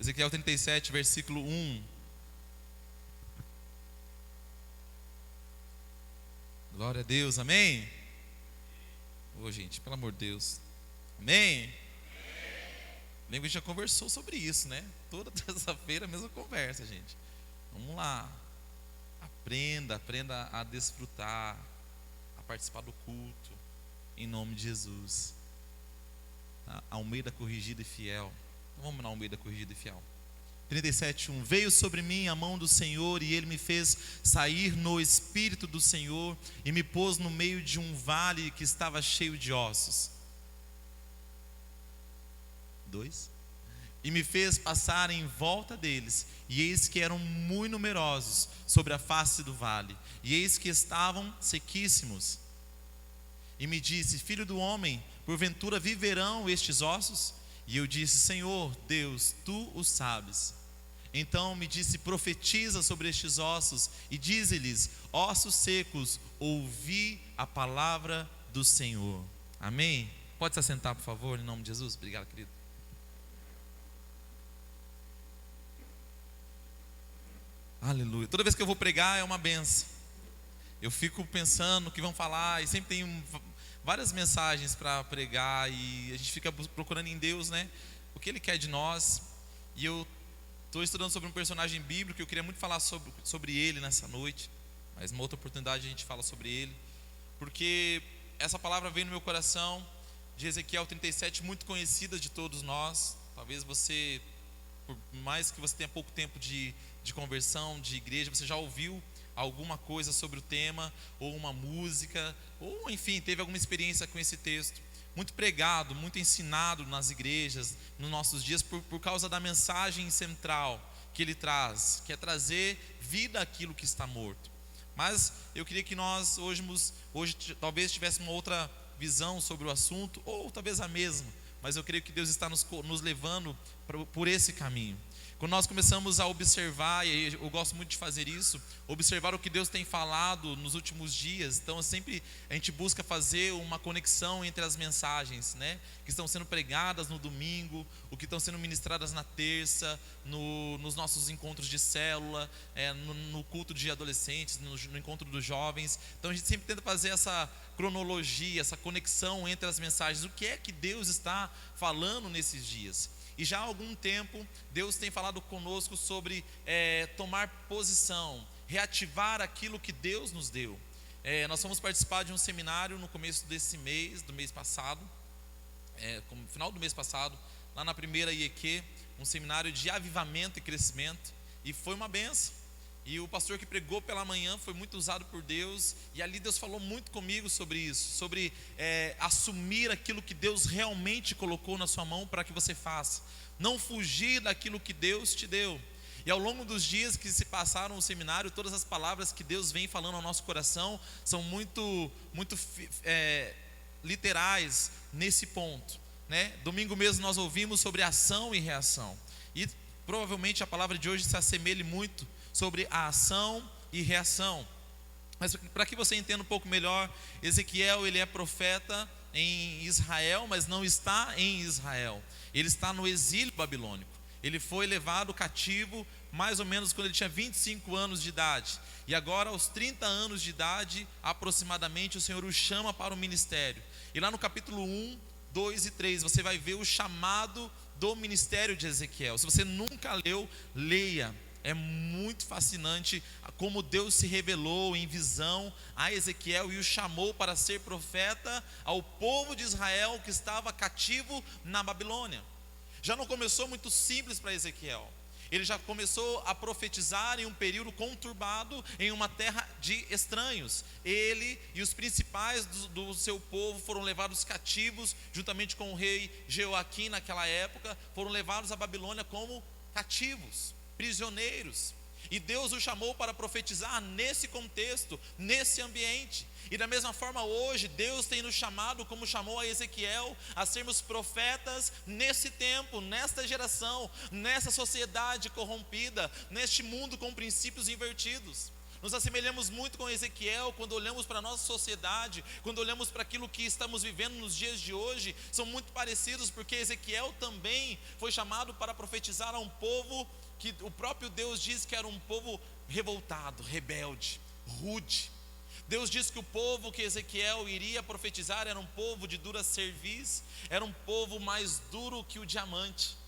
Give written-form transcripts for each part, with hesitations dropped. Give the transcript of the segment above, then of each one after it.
Ezequiel 37, versículo 1. Glória a Deus, amém? Ô gente, pelo amor de Deus, amém? Lembra que a gente já conversou sobre isso, né? Toda terça-feira a mesma conversa, gente. Vamos lá. Aprenda a desfrutar, a participar do culto, em nome de Jesus. A Almeida Corrigida e Fiel. Então vamos na Almeida Corrigida e Fiel. 37:1. Veio sobre mim a mão do Senhor, e Ele me fez sair no Espírito do Senhor, e me pôs no meio de um vale que estava cheio de ossos. 2. E me fez passar em volta deles, e eis que eram muito numerosos sobre a face do vale, e eis que estavam sequíssimos. E me disse: filho do homem, porventura viverão estes ossos? E eu disse: Senhor Deus, tu o sabes. Então me disse: profetiza sobre estes ossos, e dize-lhes: ossos secos, ouvi a palavra do Senhor. Amém? Pode se assentar, por favor, em nome de Jesus. Obrigado, querido. Aleluia. Toda vez que eu vou pregar é uma benção. Eu fico pensando o que vão falar, e sempre tem várias mensagens para pregar, e a gente fica procurando em Deus, né, o que Ele quer de nós. E eu estou estudando sobre um personagem bíblico, eu queria muito falar sobre ele nessa noite, mas uma outra oportunidade a gente fala sobre ele, porque essa palavra veio no meu coração, de Ezequiel 37, muito conhecida de todos nós. Talvez você, por mais que você tenha pouco tempo de conversão, de igreja, você já ouviu alguma coisa sobre o tema, ou uma música, ou enfim, teve alguma experiência com esse texto. Muito pregado, muito ensinado nas igrejas, nos nossos dias, por causa da mensagem central que ele traz, que é trazer vida àquilo que está morto. Mas eu queria que nós hoje talvez tivéssemos uma outra visão sobre o assunto, ou talvez a mesma, mas eu creio que Deus está nos levando por esse caminho. Quando nós começamos a observar, e eu gosto muito de fazer isso, observar o que Deus tem falado nos últimos dias. Então sempre a gente busca fazer uma conexão entre as mensagens, né, que estão sendo pregadas no domingo, o que estão sendo ministradas na terça, nos nossos encontros de célula, no culto de adolescentes, no encontro dos jovens. Então a gente sempre tenta fazer essa cronologia, essa conexão entre as mensagens. O que é que Deus está falando nesses dias? E já há algum tempo Deus tem falado conosco sobre tomar posição, reativar aquilo que Deus nos deu. Nós fomos participar de um seminário no começo do mês passado, no final do mês passado, lá na primeira IEQ, um seminário de avivamento e crescimento, e foi uma benção. E o pastor que pregou pela manhã foi muito usado por Deus, e ali Deus falou muito comigo sobre isso, sobre assumir aquilo que Deus realmente colocou na sua mão para que você faça, não fugir daquilo que Deus te deu. E ao longo dos dias que se passaram no seminário, todas as palavras que Deus vem falando ao nosso coração são muito literais nesse ponto, né? Domingo mesmo nós ouvimos sobre ação e reação, e provavelmente a palavra de hoje se assemelhe muito sobre a ação e reação. Mas para que você entenda um pouco melhor, Ezequiel, ele é profeta em Israel, mas não está em Israel. Ele está no exílio babilônico. Ele foi levado cativo mais ou menos quando ele tinha 25 anos de idade. E agora aos 30 anos de idade, aproximadamente, o Senhor o chama para o ministério. E lá no capítulo 1, 2 e 3, você vai ver o chamado do ministério de Ezequiel. Se você nunca leu, leia. É muito fascinante como Deus se revelou em visão a Ezequiel e o chamou para ser profeta ao povo de Israel que estava cativo na Babilônia. Já não começou muito simples para Ezequiel. Ele já começou a profetizar em um período conturbado, em uma terra de estranhos. Ele e os principais do seu povo foram levados cativos, juntamente com o rei Jeoaquim naquela época, foram levados à Babilônia como cativos, prisioneiros. E Deus o chamou para profetizar nesse contexto, nesse ambiente. E da mesma forma hoje, Deus tem nos chamado, como chamou a Ezequiel, a sermos profetas nesse tempo, nesta geração, nessa sociedade corrompida, neste mundo com princípios invertidos. Nos assemelhamos muito com Ezequiel quando olhamos para a nossa sociedade, quando olhamos para aquilo que estamos vivendo nos dias de hoje. São muito parecidos, porque Ezequiel também foi chamado para profetizar a um povo que o próprio Deus diz que era um povo revoltado, rebelde, rude. Deus diz que o povo que Ezequiel iria profetizar era um povo de dura cerviz, era um povo mais duro que o diamante.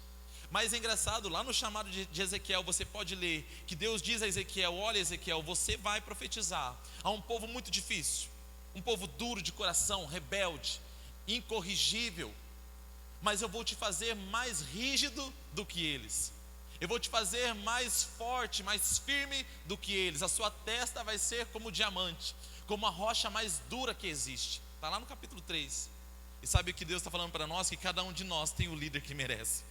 Mas é engraçado, lá no chamado de Ezequiel você pode ler que Deus diz a Ezequiel: olha Ezequiel, você vai profetizar a um povo muito difícil, um povo duro de coração, rebelde, incorrigível, mas eu vou te fazer mais rígido do que eles. Eu vou te fazer mais forte, mais firme do que eles. A sua testa vai ser como diamante, como a rocha mais dura que existe. Está lá no capítulo 3. E sabe o que Deus está falando para nós? Que cada um de nós tem o líder que merece.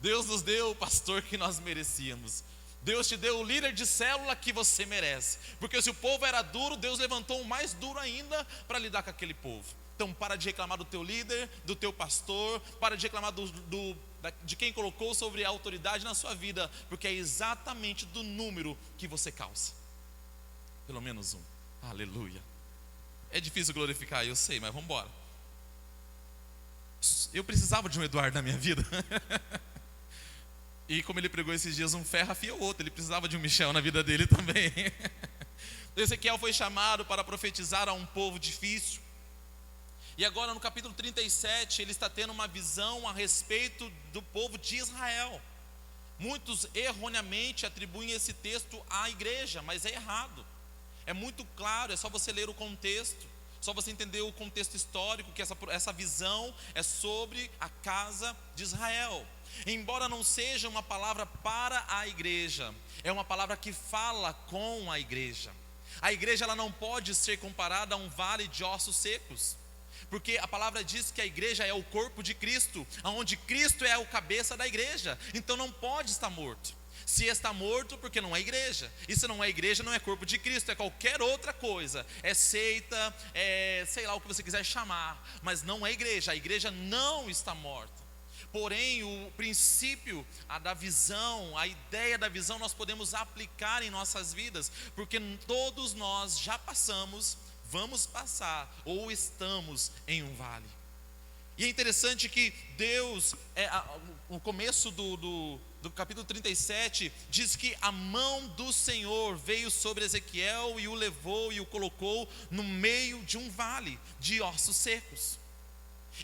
Deus nos deu o pastor que nós merecíamos. Deus te deu o líder de célula que você merece. Porque se o povo era duro, Deus levantou um mais duro ainda para lidar com aquele povo. Então para de reclamar do teu líder, do teu pastor, para de reclamar de quem colocou sobre a autoridade na sua vida, porque é exatamente do número que você calça. Pelo menos um. Aleluia. É difícil glorificar, eu sei, mas vamos embora. Eu precisava de um Eduardo na minha vida. E como ele pregou esses dias, um ferro afia o outro. Ele precisava de um Michel na vida dele também. Ezequiel foi chamado para profetizar a um povo difícil. E agora no capítulo 37 ele está tendo uma visão a respeito do povo de Israel. Muitos erroneamente atribuem esse texto à igreja, mas é errado. É muito claro, é só você ler o contexto, só você entender o contexto histórico, que essa visão é sobre a casa de Israel. Embora não seja uma palavra para a igreja, é uma palavra que fala com a igreja. A igreja ela não pode ser comparada a um vale de ossos secos, porque a palavra diz que a igreja é o corpo de Cristo, onde Cristo é o cabeça da igreja, então não pode estar morto. Se está morto, porque não é igreja. E se não é igreja, não é corpo de Cristo, é qualquer outra coisa. É seita, é sei lá o que você quiser chamar, mas não é igreja. A igreja não está morta. Porém, o princípio da visão, a ideia da visão, nós podemos aplicar em nossas vidas, porque todos nós já passamos, vamos passar, ou estamos em um vale. E é interessante que Deus, no começo do capítulo 37, diz que a mão do Senhor veio sobre Ezequiel e o levou e o colocou no meio de um vale de ossos secos.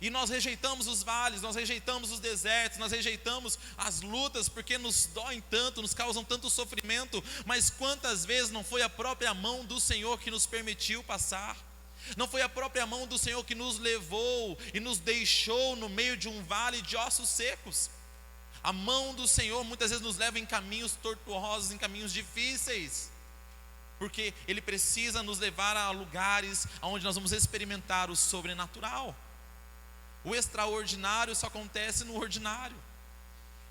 E nós rejeitamos os vales, nós rejeitamos os desertos, nós rejeitamos as lutas, porque nos doem tanto, nos causam tanto sofrimento. Mas quantas vezes não foi a própria mão do Senhor que nos permitiu passar? Não foi a própria mão do Senhor que nos levou e nos deixou no meio de um vale de ossos secos? A mão do Senhor muitas vezes nos leva em caminhos tortuosos, em caminhos difíceis, porque Ele precisa nos levar a lugares onde nós vamos experimentar o sobrenatural. O extraordinário só acontece no ordinário.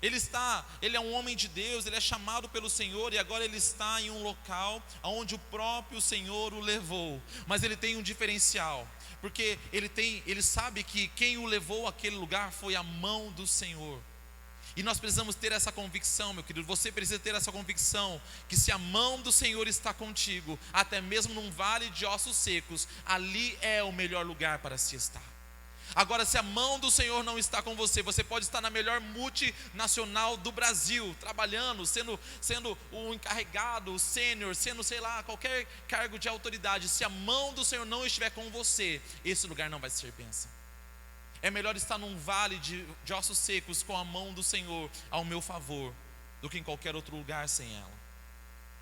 Ele é um homem de Deus, ele é chamado pelo Senhor, e agora ele está em um local onde o próprio Senhor o levou. Mas ele tem um diferencial, porque ele sabe que quem o levou àquele lugar foi a mão do Senhor. E nós precisamos ter essa convicção, meu querido. Você precisa ter essa convicção, que se a mão do Senhor está contigo, até mesmo num vale de ossos secos, ali é o melhor lugar para se estar. Agora, se a mão do Senhor não está com você, você pode estar na melhor multinacional do Brasil, trabalhando, sendo o encarregado, o sênior, sendo, sei lá, qualquer cargo de autoridade. Se a mão do Senhor não estiver com você, esse lugar não vai ser bênção. É melhor estar num vale de ossos secos com a mão do Senhor ao meu favor, do que em qualquer outro lugar sem ela.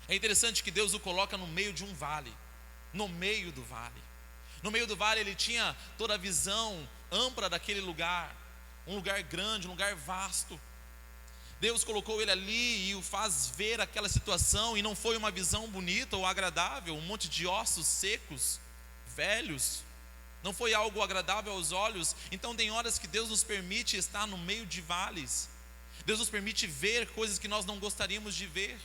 É interessante que Deus o coloca no meio de um vale, no meio do vale. No meio do vale ele tinha toda a visão ampla daquele lugar, um lugar grande, um lugar vasto. Deus colocou ele ali e o faz ver aquela situação, e não foi uma visão bonita ou agradável, um monte de ossos secos, velhos. Não foi algo agradável aos olhos. Então tem horas que Deus nos permite estar no meio de vales. Deus nos permite ver coisas que nós não gostaríamos de ver.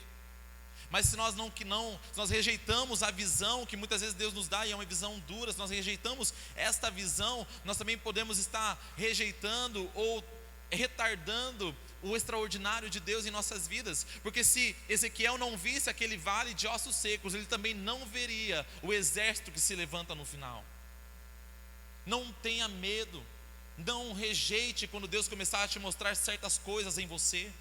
Mas se nós se nós rejeitamos a visão que muitas vezes Deus nos dá, e é uma visão dura, se nós rejeitamos esta visão, nós também podemos estar rejeitando ou retardando o extraordinário de Deus em nossas vidas, porque se Ezequiel não visse aquele vale de ossos secos, ele também não veria o exército que se levanta no final. Não tenha medo, não rejeite quando Deus começar a te mostrar certas coisas em você,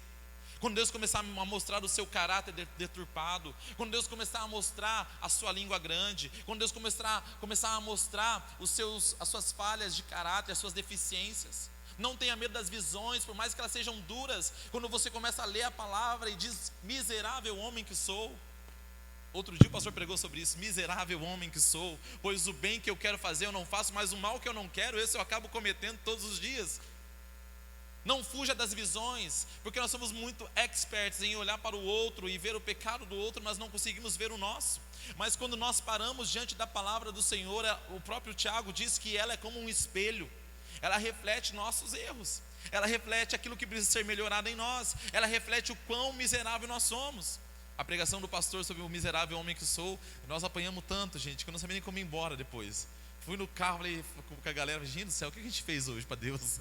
quando Deus começar a mostrar o seu caráter deturpado, quando Deus começar a mostrar a sua língua grande, quando Deus começar a mostrar as suas falhas de caráter, as suas deficiências. Não tenha medo das visões, por mais que elas sejam duras. Quando você começa a ler a palavra e diz: miserável homem que sou. Outro dia o pastor pregou sobre isso: miserável homem que sou, pois o bem que eu quero fazer eu não faço, mas o mal que eu não quero, esse eu acabo cometendo todos os dias. Não fuja das visões, porque nós somos muito experts em olhar para o outro e ver o pecado do outro, mas não conseguimos ver o nosso. Mas quando nós paramos diante da palavra do Senhor, o próprio Tiago diz que ela é como um espelho. Ela reflete nossos erros, ela reflete aquilo que precisa ser melhorado em nós, ela reflete o quão miserável nós somos. A pregação do pastor sobre o miserável homem que sou, nós apanhamos tanto, gente, que eu não sabia nem como ir embora depois. Fui no carro, falei com a galera: gente do céu, o que a gente fez hoje para Deus?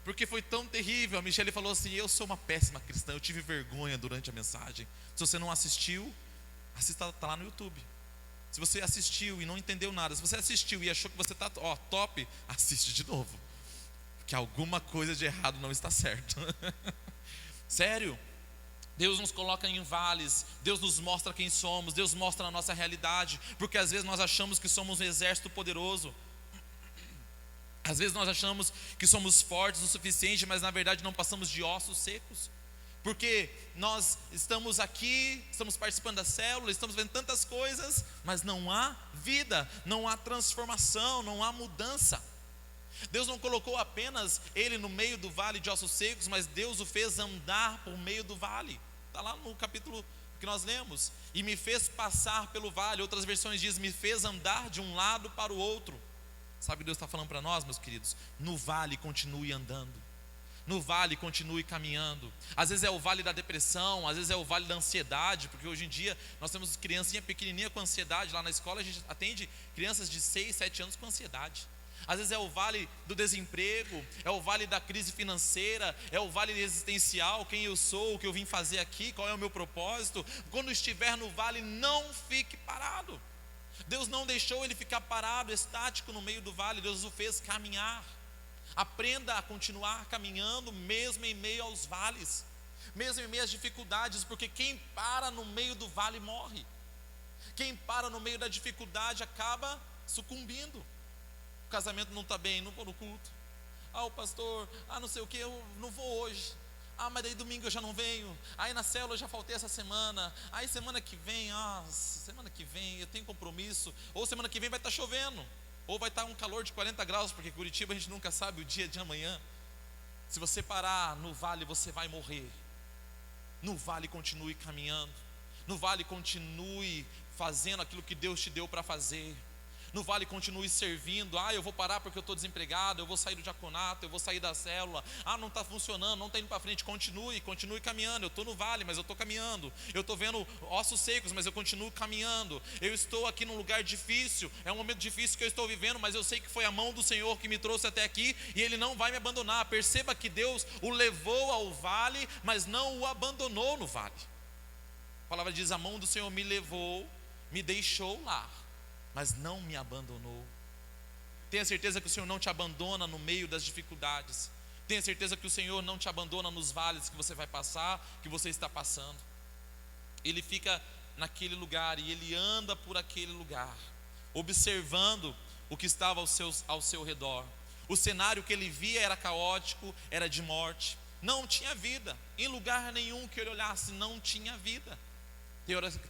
Porque foi tão terrível. A Michelle falou assim: eu sou uma péssima cristã, eu tive vergonha durante a mensagem. Se você não assistiu, assista, está lá no YouTube. Se você assistiu e não entendeu nada, se você assistiu e achou que você está top, assiste de novo, porque alguma coisa de errado não está certo. Sério, Deus nos coloca em vales, Deus nos mostra quem somos, Deus mostra a nossa realidade, porque às vezes nós achamos que somos um exército poderoso, às vezes nós achamos que somos fortes o suficiente, mas na verdade não passamos de ossos secos. Porque nós estamos aqui, estamos participando da célula, estamos vendo tantas coisas, mas não há vida, não há transformação, não há mudança. Deus não colocou apenas ele no meio do vale de ossos secos, mas Deus o fez andar por meio do vale. Está lá no capítulo que nós lemos: e me fez passar pelo vale. Outras versões dizem: me fez andar de um lado para o outro. Sabe o que Deus está falando para nós, meus queridos? No vale continue andando, no vale continue caminhando. Às vezes é o vale da depressão, às vezes é o vale da ansiedade, porque hoje em dia nós temos criancinha pequenininha com ansiedade. Lá na escola a gente atende crianças de 6, 7 anos com ansiedade. Às vezes é o vale do desemprego, é o vale da crise financeira, é o vale existencial: quem eu sou, o que eu vim fazer aqui, qual é o meu propósito. Quando estiver no vale, não fique parado. Deus não deixou ele ficar parado, estático no meio do vale. Deus o fez caminhar. Aprenda a continuar caminhando mesmo em meio aos vales, mesmo em meio às dificuldades, porque quem para no meio do vale morre. Quem para no meio da dificuldade acaba sucumbindo. O casamento não está bem, não vou no culto. O pastor, não sei o que, eu não vou hoje. Mas daí domingo eu já não venho. Aí na célula eu já faltei essa semana. Aí semana que vem eu tenho compromisso. Ou semana que vem vai estar chovendo, ou vai estar um calor de 40 graus, porque Curitiba a gente nunca sabe o dia de amanhã. Se você parar no vale, você vai morrer. No vale continue caminhando, no vale continue fazendo aquilo que Deus te deu para fazer. No vale continue servindo. Eu vou parar porque eu estou desempregado, eu vou sair do diaconato, eu vou sair da célula. Não está funcionando, não está indo para frente. Continue caminhando. Eu estou no vale, mas eu estou caminhando. Eu estou vendo ossos secos, mas eu continuo caminhando. Eu estou aqui num lugar difícil, é um momento difícil que eu estou vivendo, mas eu sei que foi a mão do Senhor que me trouxe até aqui, e Ele não vai me abandonar. Perceba que Deus o levou ao vale, mas não o abandonou no vale. A palavra diz: a mão do Senhor me levou, me deixou lá, mas não me abandonou. Tenha certeza que o Senhor não te abandona no meio das dificuldades. Tenha certeza que o Senhor não te abandona nos vales que você vai passar, que você está passando. Ele fica naquele lugar e ele anda por aquele lugar, observando o que estava ao seu redor. O cenário que ele via era caótico, era de morte. Não tinha vida. Em lugar nenhum que ele olhasse, não tinha vida.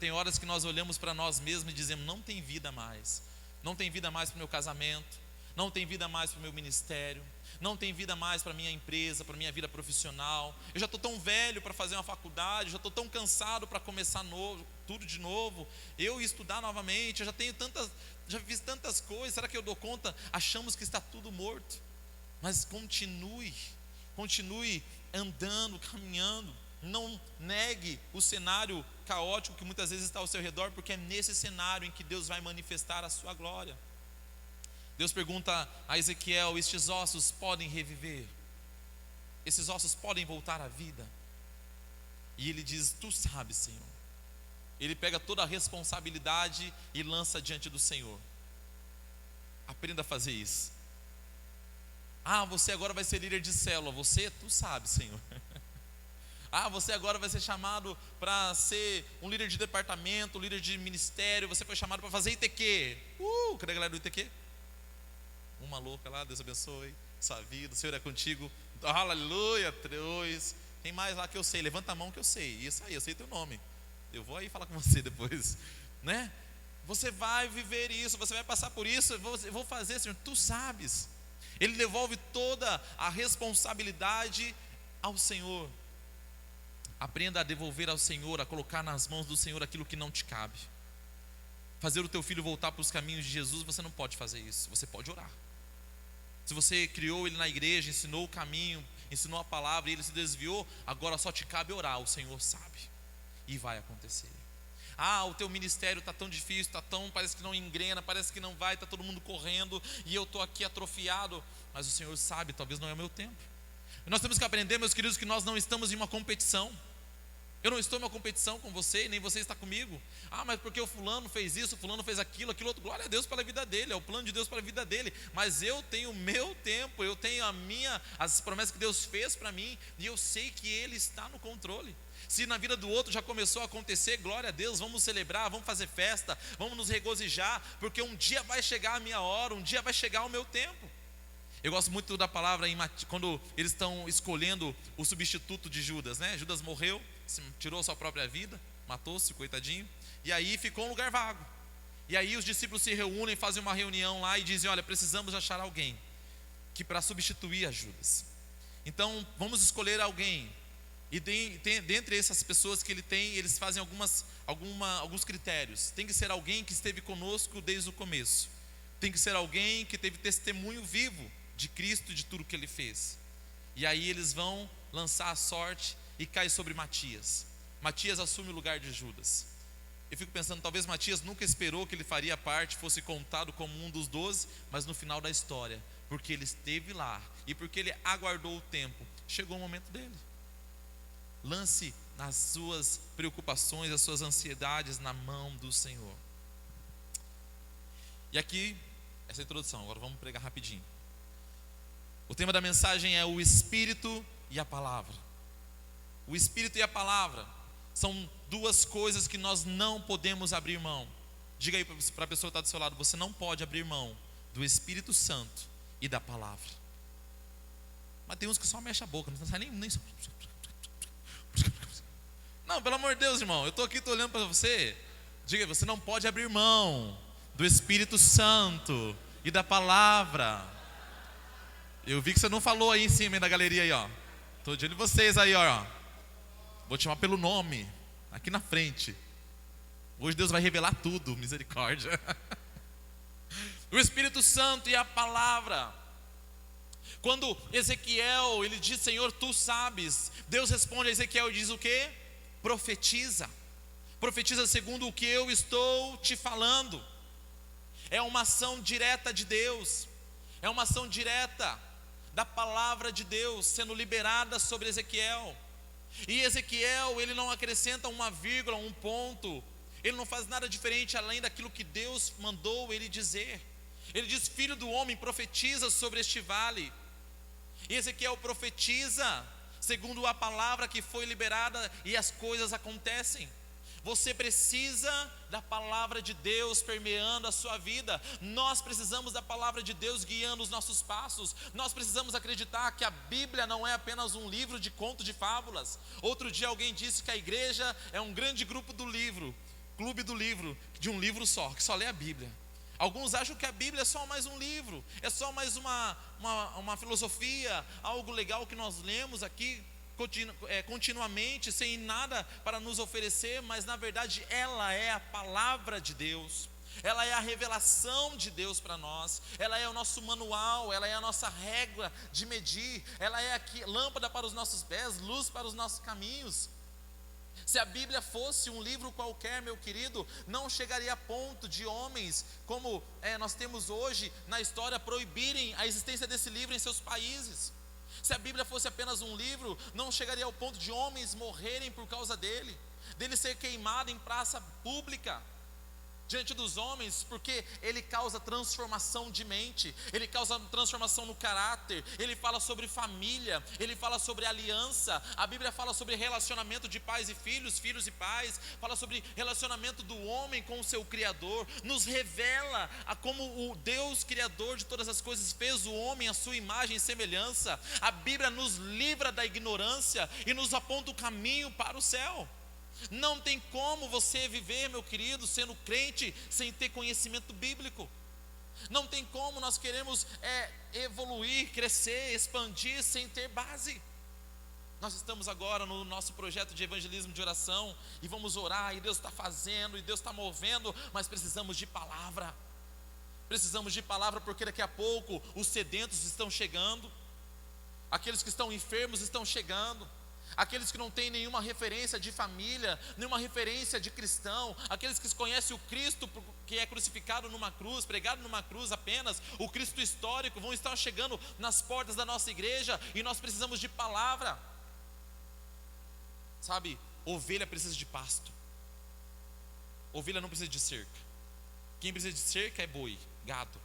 Tem horas que nós olhamos para nós mesmos e dizemos: não tem vida mais. Não tem vida mais para o meu casamento, não tem vida mais para o meu ministério, não tem vida mais para a minha empresa, para a minha vida profissional. Eu já estou tão velho para fazer uma faculdade, já estou tão cansado para começar tudo de novo. Eu estudar novamente, eu já fiz tantas coisas, será que eu dou conta? Achamos que está tudo morto. Mas continue andando, caminhando. Não negue o cenário caótico que muitas vezes está ao seu redor, porque é nesse cenário em que Deus vai manifestar a sua glória. Deus pergunta a Ezequiel: estes ossos podem reviver? esses ossos podem voltar à vida? E ele diz: tu sabes, Senhor. Ele pega toda a responsabilidade e lança diante do Senhor. Aprenda a fazer isso. Você agora vai ser líder de célula. Tu sabes, Senhor. Você agora vai ser chamado para ser um líder de departamento, um líder de ministério. Você foi chamado para fazer ITQ. Cadê a galera do ITQ? Uma louca lá, Deus abençoe sua vida, o Senhor é contigo. Aleluia, 3. Tem mais lá que eu sei? Levanta a mão que eu sei. Isso aí, eu sei teu nome. Eu vou aí falar com você depois, né? Você vai viver isso, você vai passar por isso. Eu vou fazer, Senhor, tu sabes. Ele devolve toda a responsabilidade ao Senhor. Aprenda a devolver ao Senhor, a colocar nas mãos do Senhor aquilo que não te cabe. Fazer o teu filho voltar para os caminhos de Jesus, você não pode fazer isso. Você pode orar. Se você criou ele na igreja, ensinou o caminho, ensinou a palavra e ele se desviou, agora só te cabe orar. O Senhor sabe e vai acontecer. O teu ministério está tão difícil, parece que não engrena, parece que não vai, está todo mundo correndo e eu estou aqui atrofiado. Mas o Senhor sabe, talvez não é o meu tempo. E nós temos que aprender, meus queridos, que nós não estamos em uma competição. Eu não estou em uma competição com você, nem você está comigo. Mas porque o fulano fez isso, o fulano fez aquilo outro. Glória a Deus pela vida dele, é o plano de Deus para a vida dele. Mas eu tenho o meu tempo, eu tenho as promessas que Deus fez para mim, e eu sei que Ele está no controle. Se na vida do outro já começou a acontecer, glória a Deus, vamos celebrar, vamos fazer festa, vamos nos regozijar, porque um dia vai chegar a minha hora, um dia vai chegar o meu tempo. Eu gosto muito da palavra quando eles estão escolhendo o substituto de Judas, né? Judas morreu, tirou sua própria vida, matou-se, coitadinho, e aí ficou um lugar vago. E aí os discípulos se reúnem, fazem uma reunião lá e dizem: olha, precisamos achar alguém para substituir a Judas. Então vamos escolher alguém. E dentre essas pessoas que eles fazem alguns critérios. Tem que ser alguém que esteve conosco desde o começo. Tem que ser alguém que teve testemunho vivo de Cristo e de tudo que Ele fez. E aí eles vão lançar a sorte e cai sobre Matias. Matias assume o lugar de Judas. Eu fico pensando, talvez Matias nunca esperou que ele faria parte, fosse contado como um dos 12, mas no final da história, porque ele esteve lá e porque ele aguardou o tempo, chegou o momento dele. Lance as suas preocupações, as suas ansiedades na mão do Senhor. E aqui, essa introdução, agora vamos pregar rapidinho. O tema da mensagem é o Espírito e a Palavra. O Espírito e a Palavra são duas coisas que nós não podemos abrir mão. Diga aí para a pessoa que está do seu lado: você não pode abrir mão do Espírito Santo e da Palavra. Mas tem uns que só mexem a boca, não sai nem... Não, pelo amor de Deus, irmão, eu estou aqui, estou olhando para você. Diga, você não pode abrir mão do Espírito Santo e da Palavra. Eu vi que você não falou aí em cima, aí na galeria aí, ó. Estou de olho em vocês aí, ó. Vou te chamar pelo nome, aqui na frente. Hoje Deus vai revelar tudo, misericórdia. O Espírito Santo e a Palavra. Quando Ezequiel, ele diz: Senhor, tu sabes, Deus responde a Ezequiel e diz o quê? Profetiza. Profetiza segundo o que eu estou te falando. É uma ação direta de Deus. É uma ação direta da palavra de Deus sendo liberada sobre Ezequiel. E Ezequiel, ele não acrescenta uma vírgula, um ponto. Ele não faz nada diferente além daquilo que Deus mandou ele dizer. Ele diz: filho do homem, profetiza sobre este vale. E Ezequiel profetiza segundo a palavra que foi liberada, e as coisas acontecem. Você precisa da palavra de Deus permeando a sua vida. Nós precisamos da palavra de Deus guiando os nossos passos. Nós precisamos acreditar que a Bíblia não é apenas um livro de contos de fábulas. Outro dia alguém disse que a igreja é um grande grupo do livro, clube do livro, de um livro só, que só lê a Bíblia. Alguns acham que a Bíblia é só mais um livro, é só mais uma filosofia, algo legal que nós lemos aqui continuamente, sem nada para nos oferecer, mas na verdade ela é a palavra de Deus, ela é a revelação de Deus para nós, ela é o nosso manual, ela é a nossa régua de medir, ela é aqui lâmpada para os nossos pés, luz para os nossos caminhos. Se a Bíblia fosse um livro qualquer, meu querido, não chegaria a ponto de homens como nós temos hoje na história proibirem a existência desse livro em seus países. Se a Bíblia fosse apenas um livro, não chegaria ao ponto de homens morrerem por causa dele ser queimado em praça pública, diante dos homens, porque ele causa transformação de mente, ele causa transformação no caráter, ele fala sobre família, ele fala sobre aliança. A Bíblia fala sobre relacionamento de pais e filhos, filhos e pais, fala sobre relacionamento do homem com o seu Criador, nos revela a como o Deus Criador de todas as coisas fez o homem à sua imagem e semelhança. A Bíblia nos livra da ignorância e nos aponta o caminho para o céu. Não tem como você viver, meu querido, sendo crente sem ter conhecimento bíblico. Não tem como nós queremos evoluir, crescer, expandir sem ter base. Nós estamos agora no nosso projeto de evangelismo de oração e vamos orar, e Deus está fazendo, e Deus está movendo, mas precisamos de palavra. Precisamos de palavra, porque daqui a pouco os sedentos estão chegando, aqueles que estão enfermos estão chegando, aqueles que não têm nenhuma referência de família, nenhuma referência de cristão, aqueles que conhecem o Cristo que é crucificado numa cruz, pregado numa cruz apenas, o Cristo histórico, vão estar chegando nas portas da nossa igreja, e nós precisamos de palavra. Sabe, ovelha precisa de pasto, ovelha não precisa de cerca. Quem precisa de cerca é boi, gado,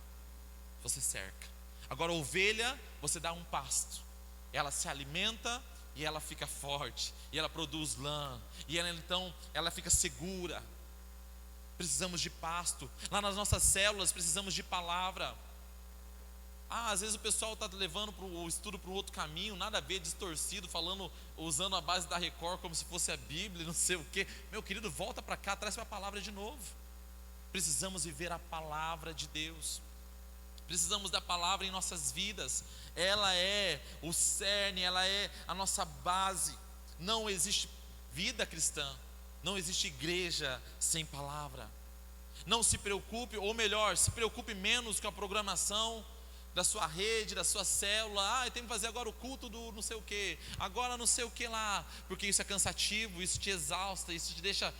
você cerca. Agora ovelha, você dá um pasto, ela se alimenta e ela fica forte, e ela produz lã, e ela fica segura. Precisamos de pasto. Lá nas nossas células precisamos de palavra. Às vezes o pessoal está levando o estudo para um outro caminho, nada a ver, distorcido, usando a base da Record como se fosse a Bíblia, não sei o quê. Meu querido, volta para cá, traz para a palavra de novo. Precisamos viver a palavra de Deus. Precisamos da palavra em nossas vidas. Ela é o cerne, ela é a nossa base. Não existe vida cristã, não existe igreja sem palavra. Não se preocupe, ou melhor, se preocupe menos com a programação da sua rede, da sua célula. Eu tenho que fazer agora o culto do não sei o que, agora não sei o que lá, porque isso é cansativo, isso te exausta, isso te deixa,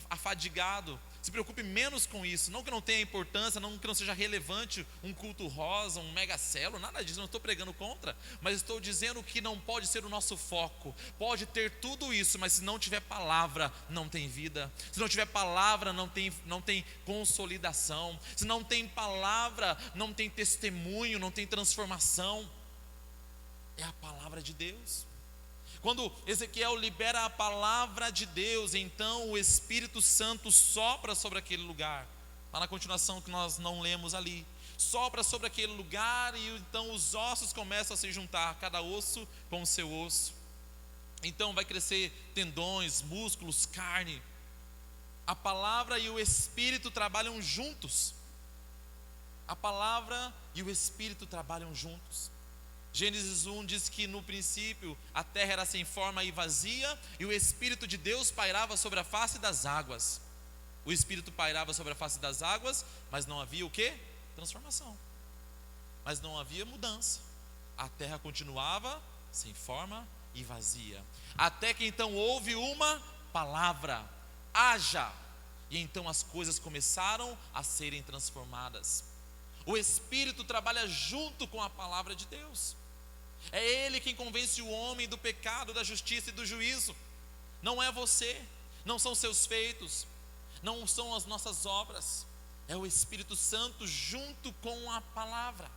afadigado. Se preocupe menos com isso, não que não tenha importância, não que não seja relevante um culto rosa, um mega célula, nada disso, não estou pregando contra, mas estou dizendo que não pode ser o nosso foco. Pode ter tudo isso, mas se não tiver palavra, não tem vida. Se não tiver palavra, não tem consolidação. Se não tem palavra, não tem testemunho, não tem transformação. É a palavra de Deus. Quando Ezequiel libera a palavra de Deus, então o Espírito Santo sopra sobre aquele lugar. Lá na continuação que nós não lemos ali, sopra sobre aquele lugar, e então os ossos começam a se juntar, cada osso com o seu osso. Então vai crescer tendões, músculos, carne. A palavra e o Espírito trabalham juntos. A palavra e o Espírito trabalham juntos. Gênesis 1 diz que no princípio a terra era sem forma e vazia, e o Espírito de Deus pairava sobre a face das águas. O Espírito pairava sobre a face das águas, mas não havia o quê? Transformação. Mas não havia mudança. A terra continuava sem forma e vazia. Até que então houve uma palavra: haja. E então as coisas começaram a serem transformadas. O Espírito trabalha junto com a palavra de Deus. É Ele quem convence o homem do pecado, da justiça e do juízo. Não é você, não são seus feitos, não são as nossas obras. É o Espírito Santo junto com a palavra.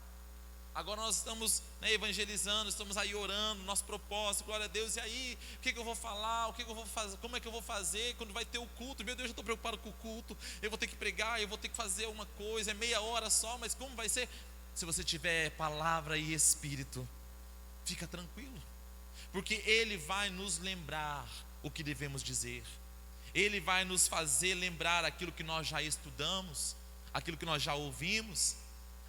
Agora nós estamos evangelizando, estamos aí orando, nosso propósito, glória a Deus. E aí, o que eu vou falar, o que eu vou fazer, como é que eu vou fazer quando vai ter o culto? Meu Deus, eu estou preocupado com o culto, eu vou ter que pregar, eu vou ter que fazer uma coisa, é meia hora só, mas como vai ser? Se você tiver palavra e Espírito, fica tranquilo, porque Ele vai nos lembrar o que devemos dizer. Ele vai nos fazer lembrar aquilo que nós já estudamos, aquilo que nós já ouvimos.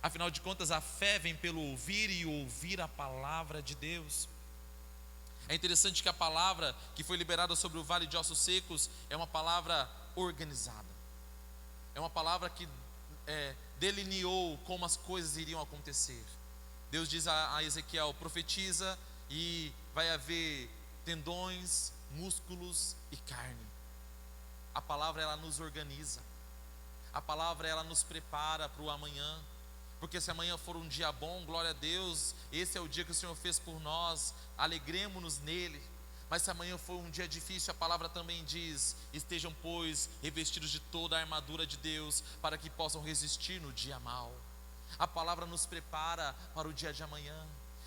Afinal de contas, a fé vem pelo ouvir, e ouvir a palavra de Deus. É interessante que a palavra que foi liberada sobre o vale de ossos secos é uma palavra organizada. É uma palavra que delineou como as coisas iriam acontecer. Deus diz a Ezequiel: profetiza e vai haver tendões, músculos e carne. A palavra, ela nos organiza. A palavra, ela nos prepara para o amanhã. Porque se amanhã for um dia bom, glória a Deus, esse é o dia que o Senhor fez por nós, alegremo-nos nele. Mas se amanhã for um dia difícil, a palavra também diz: estejam, pois, revestidos de toda a armadura de Deus, para que possam resistir no dia mau. A palavra nos prepara para o dia de amanhã.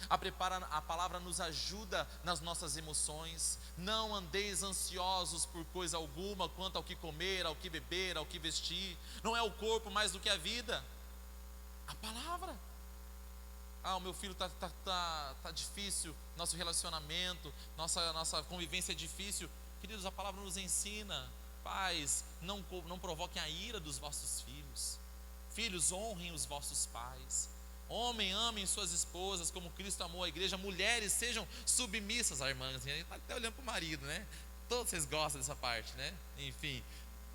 A palavra nos ajuda nas nossas emoções. Não andeis ansiosos por coisa alguma, quanto ao que comer, ao que beber, ao que vestir. Não é o corpo mais do que a vida? A palavra. O meu filho tá difícil, nosso relacionamento, nossa convivência é difícil. Queridos, a palavra nos ensina: pais, não provoquem a ira dos vossos filhos. Filhos, honrem os vossos pais. Homem, amem suas esposas como Cristo amou a igreja. Mulheres, sejam submissas. A irmã está até olhando para o marido, né? Todos vocês gostam dessa parte, né? Enfim,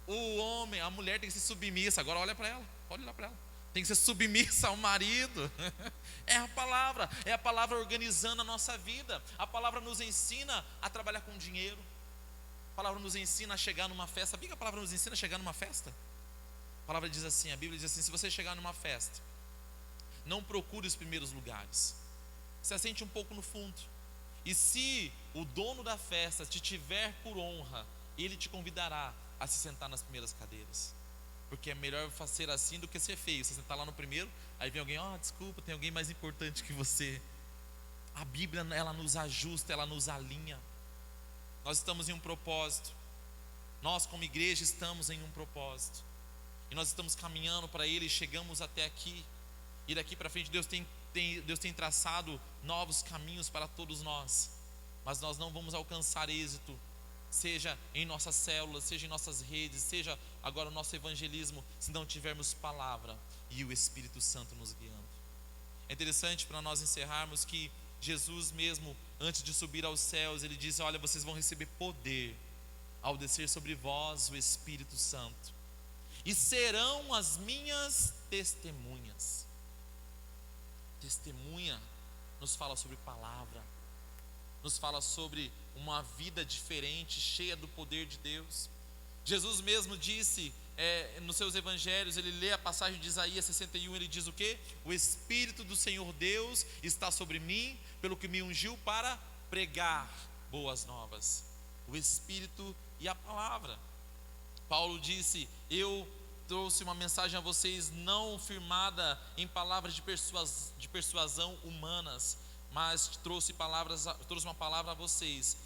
o homem, a mulher tem que ser submissa. Agora olha para ela, pode olhar para ela. Tem que ser submissa ao marido. É a palavra organizando a nossa vida. A palavra nos ensina a trabalhar com dinheiro. A palavra nos ensina a chegar numa festa. Sabia que a palavra nos ensina a chegar numa festa? A palavra diz assim, a Bíblia diz assim: se você chegar numa festa, não procure os primeiros lugares, se assente um pouco no fundo. E se o dono da festa te tiver por honra, ele te convidará a se sentar nas primeiras cadeiras. Porque é melhor ser assim do que ser feio. Você sentar lá no primeiro, aí vem alguém: desculpa, tem alguém mais importante que você. A Bíblia, ela nos ajusta, ela nos alinha. Nós estamos em um propósito. Nós como igreja estamos em um propósito. E nós estamos caminhando para ele e chegamos até aqui. E daqui para frente Deus tem traçado novos caminhos para todos nós. Mas nós não vamos alcançar êxito, seja em nossas células, seja em nossas redes, seja agora o nosso evangelismo, se não tivermos palavra e o Espírito Santo nos guiando. É interessante, para nós encerrarmos, que Jesus mesmo, antes de subir aos céus, ele diz: olha, vocês vão receber poder ao descer sobre vós o Espírito Santo, e serão as minhas testemunhas. Testemunha nos fala sobre palavra, nos fala sobre uma vida diferente, cheia do poder de Deus. Jesus mesmo disse, nos seus evangelhos, ele lê a passagem de Isaías 61, ele diz o quê? O Espírito do Senhor Deus está sobre mim, pelo que me ungiu para pregar boas novas. O Espírito e a palavra. Paulo disse: eu trouxe uma mensagem a vocês não firmada em palavras de persuasão humanas, mas trouxe uma palavra a vocês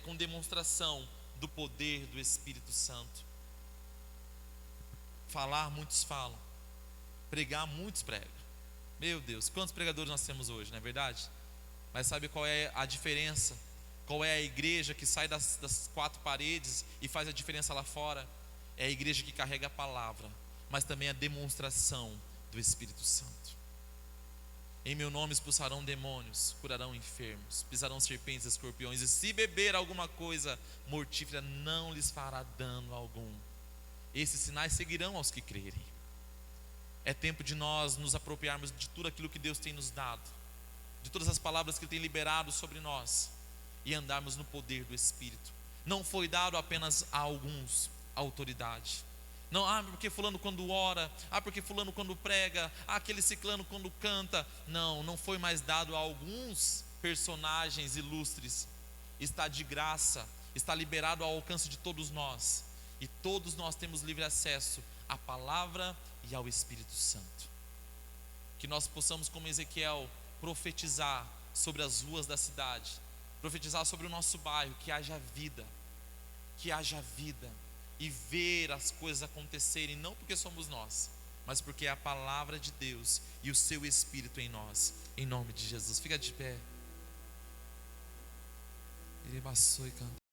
com demonstração do poder do Espírito Santo. Falar, muitos falam. Pregar, muitos pregam. Meu Deus, quantos pregadores nós temos hoje, não é verdade? Mas sabe qual é a diferença? Qual é a igreja que sai das quatro paredes e faz a diferença lá fora? É a igreja que carrega a palavra, mas também a demonstração do Espírito Santo. Em meu nome expulsarão demônios, curarão enfermos, pisarão serpentes e escorpiões, e se beber alguma coisa mortífera, não lhes fará dano algum. Esses sinais seguirão aos que crerem. É tempo de nós nos apropriarmos de tudo aquilo que Deus tem nos dado, de todas as palavras que Ele tem liberado sobre nós, e andarmos no poder do Espírito. Não foi dado apenas a alguns a autoridade. Não, porque fulano quando ora, porque fulano quando prega, aquele ciclano quando canta. Não foi mais dado a alguns personagens ilustres. Está de graça, está liberado ao alcance de todos nós. E todos nós temos livre acesso à palavra e ao Espírito Santo. Que nós possamos, como Ezequiel, profetizar sobre as ruas da cidade, profetizar sobre o nosso bairro, que haja vida, e ver as coisas acontecerem, não porque somos nós, mas porque é a palavra de Deus e o seu Espírito em nós, em nome de Jesus. Fica de pé. Ele passou e canta.